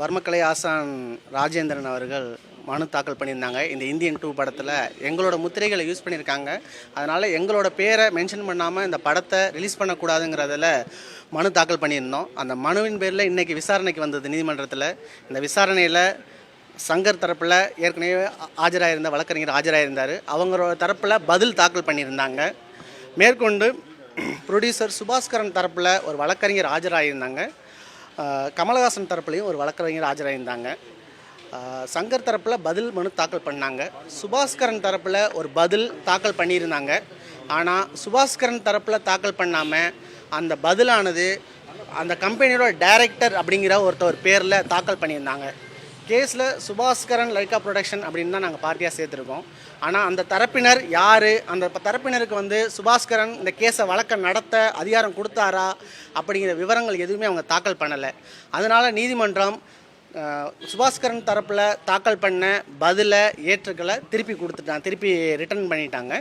வர்மக்கலை ஆசான் ராஜேந்திரன் அவர்கள் மனு தாக்கல் பண்ணியிருந்தாங்க. இந்த இந்தியன் 2 படத்தில் எங்களோட முத்திரைகளை யூஸ் பண்ணியிருக்காங்க. அதனால் எங்களோட பேரை மென்ஷன் பண்ணாமல் இந்த படத்தை ரிலீஸ் பண்ணக்கூடாதுங்கிறதில் மனு தாக்கல் பண்ணியிருந்தோம். அந்த மனுவின் பேரில் இன்றைக்கி விசாரணைக்கு வந்தது நீதிமன்றத்தில். இந்த விசாரணையில் சங்கர் தரப்பில் ஏற்கனவே ஆஜராயிருந்த வழக்கறிஞர் ஆஜராயிருந்தார். அவங்களோட தரப்பில் பதில் தாக்கல் பண்ணியிருந்தாங்க. மேற்கொண்டு ப்ரொடியூசர் சுபாஸ்கரன் தரப்பில் ஒரு வழக்கறிஞர் ஆஜராயிருந்தாங்க. கமலஹாசன் தரப்புலையும் ஒரு வழக்கறிஞர் ஆஜராயிருந்தாங்க. சங்கர் தரப்பில் பதில் மனு தாக்கல் பண்ணாங்க. சுபாஸ்கரன் தரப்பில் ஒரு பதில் தாக்கல் பண்ணியிருந்தாங்க. ஆனால் சுபாஸ்கரன் தரப்பில் தாக்கல் பண்ணாமல் அந்த பதிலானது அந்த கம்பெனியோட டைரக்டர் அப்படிங்கிற ஒருத்தர் பேரில் தாக்கல் பண்ணியிருந்தாங்க. கேஸில் சுபாஸ்கரன் லைக்கா ப்ரொடக்ஷன் அப்படின்னு தான் நாங்கள் பார்ட்டியாக சேர்த்துருக்கோம். ஆனால் அந்த தரப்பினர் யார், அந்த தரப்பினருக்கு சுபாஸ்கரன் இந்த கேஸை வழக்க நடத்த அதிகாரம் கொடுத்தாரா அப்படிங்கிற விவரங்கள் எதுவுமே அவங்க தாக்கல் பண்ணலை. அதனால் நீதிமன்றம் சுபாஸ்கரன் தரப்பில் தாக்கல் பண்ண பதிலை ஏற்றுக்களை திருப்பி ரிட்டர்ன் பண்ணிட்டாங்க.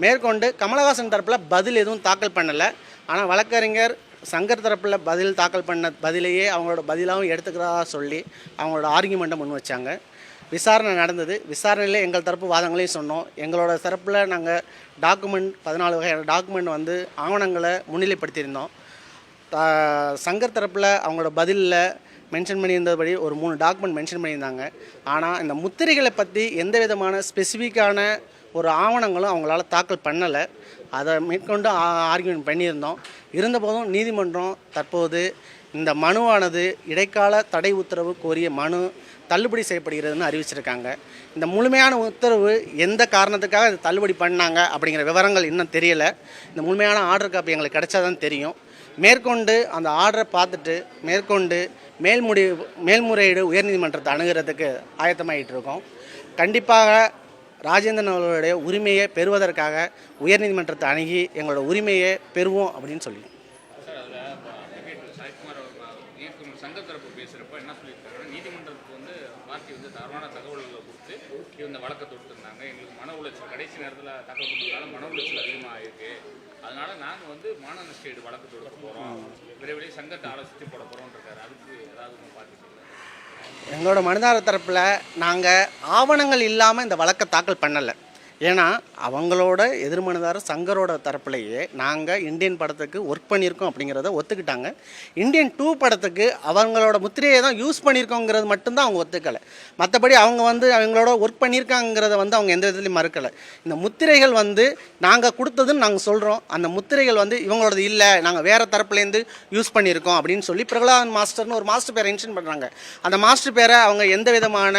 மேற்கொண்டு கமலஹாசன் தரப்பில் பதில் எதுவும் தாக்கல் பண்ணலை. ஆனால் வழக்கறிஞர் சங்கர் தரப்பில் பதில் தாக்கல் பண்ண பதிலையே அவங்களோட பதிலாகவும் எடுத்துக்கிறதா சொல்லி அவங்களோட ஆர்கியூமெண்ட்டை முன் வச்சாங்க. விசாரணை நடந்தது. விசாரணையில் எங்கள் தரப்பு வாதங்களையும் சொன்னோம். எங்களோட தரப்பில் நாங்கள் 14 வகையான டாக்குமெண்ட் ஆவணங்களை முன்னிலைப்படுத்தியிருந்தோம். சங்கர் தரப்பில் அவங்களோட பதிலில் மென்ஷன் பண்ணியிருந்தபடி ஒரு 3 டாக்குமெண்ட் மென்ஷன் பண்ணியிருந்தாங்க. ஆனால் இந்த முத்திரைகளை பற்றி எந்த விதமான ஸ்பெசிஃபிக்கான ஒரு ஆவணங்களும் அவங்களால தாக்கல் பண்ணலை. அதை மேற்கொண்டு ஆர்கியூமெண்ட் பண்ணியிருந்தோம். இருந்தபோதும் நீதிமன்றம் தற்போது இந்த மனுவானது இடைக்கால தடை உத்தரவு கோரிய மனு தள்ளுபடி செய்யப்படுகிறதுன்னு அறிவிச்சிருக்காங்க. இந்த முழுமையான உத்தரவு எந்த காரணத்துக்காக இது தள்ளுபடி பண்ணாங்க அப்படிங்கிற விவரங்கள் இன்னும் தெரியலை. இந்த முழுமையான ஆர்டர் காப்பி எங்களுக்கு கிடைச்சாதான் தெரியும். மேற்கொண்டு அந்த ஆர்டரை பார்த்துட்டு மேற்கொண்டு மேல்முறையீடு உயர்நீதிமன்றத்தை அணுகிறதுக்கு ஆயத்தமாகிட்டு இருக்கோம். கண்டிப்பாக ராஜேந்திரன் அவர்களுடைய உரிமையை பெறுவதற்காக உயர்நீதிமன்றத்தை அணுகி எங்களோட உரிமையை பெறுவோம் அப்படின்னு சொல்லி சங்கர் தரப்பு பேசுகிறப்ப என்ன சொல்லியிருக்காங்கன்னா, நீதிமன்றத்துக்கு பார்ட்டி தரமான தகவல்களை கொடுத்து இந்த வழக்கை தொடுத்திருந்தாங்க. எங்களுக்கு மன உளைச்சல் கடைசி நேரத்தில் தகவல் கொடுத்ததுனால மன உளைச்சல் அதிகமாக இருக்குது. அதனால நாங்கள் மான நஷ்டஈடு வழக்கு தொடுக்க போகிறோம், விரைவிலே சங்கத்தை ஆலோசித்து போட போகிறோன்றிருக்காரு. அதுக்கு ஏதாவது பார்த்து எங்களோட மனுதாரர் தரப்பில் நாங்கள் ஆவணங்கள் இல்லாமல் இந்த வழக்கை தாக்கல் பண்ணலை. ஏன்னா அவங்களோட எதிர்மனுதாரர் சங்கரோட தரப்புலையே நாங்கள் இந்தியன் படத்துக்கு ஒர்க் பண்ணியிருக்கோம் அப்படிங்கிறத ஒத்துக்கிட்டாங்க. இந்தியன் 2 படத்துக்கு அவங்களோட முத்திரையை தான் யூஸ் பண்ணியிருக்கோங்கிறது மட்டும்தான் அவங்க ஒத்துக்கலை. மற்றபடி அவங்க அவங்களோட ஒர்க் பண்ணியிருக்காங்கிறத அவங்க எந்த விதத்துலையும் மறுக்கலை. இந்த முத்திரைகள் நாங்கள் கொடுத்ததுன்னு நாங்கள் சொல்கிறோம். அந்த முத்திரைகள் இவங்களோடது இல்லை, நாங்கள் வேறு தரப்புலேருந்து யூஸ் பண்ணியிருக்கோம் அப்படின்னு சொல்லி பிரகலாதன் மாஸ்டர்னு ஒரு மாஸ்டர் பேரை மென்ஷன் பண்ணுறாங்க. அந்த மாஸ்டர் பேரை அவங்க எந்த விதமான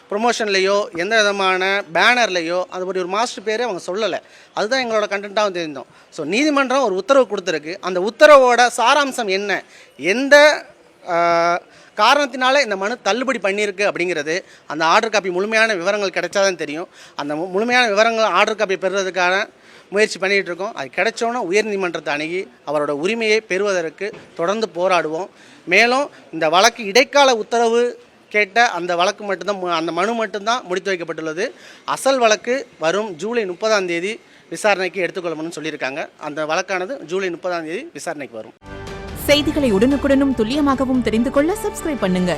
ப்ரொமோஷன்லையோ எந்த விதமான பேனர்லையோ அது ஒரு மாஸ்டர் பேரே அவங்க சொல்லலை. அதுதான் எங்களோட கண்டென்ட்டாக தெரிந்தோம். ஸோ நீதிமன்றம் ஒரு உத்தரவு கொடுத்துருக்கு. அந்த உத்தரவோட சாராம்சம் என்ன, எந்த காரணத்தினால இந்த மனு தள்ளுபடி பண்ணியிருக்கு அப்படிங்கிறது அந்த ஆர்டர் காப்பி முழுமையான விவரங்கள் கிடைச்சாதான் தெரியும். அந்த முழுமையான விவரங்கள் ஆர்டர் காப்பி பெறுவதற்கான முயற்சி பண்ணிகிட்டு இருக்கோம். அது கிடைச்சோன்னா உயர்நீதிமன்றத்தை அணுகி அவரோட உரிமையை பெறுவதற்கு தொடர்ந்து போராடுவோம். மேலும் இந்த வழக்கு இடைக்கால உத்தரவு கேட்ட அந்த வழக்கு மட்டும்தான், அந்த மனு மட்டும்தான் முடித்து வைக்கப்பட்டுள்ளது. அசல் வழக்கு வரும் ஜூலை 30 விசாரணைக்கு எடுத்துக்கொள்ளணும்னு சொல்லியிருக்காங்க. அந்த வழக்கானது ஜூலை 30 விசாரணைக்கு வரும். செய்திகளை உடனுக்குடனும் துல்லியமாகவும் தெரிந்து கொள்ள சப்ஸ்கிரைப் பண்ணுங்க.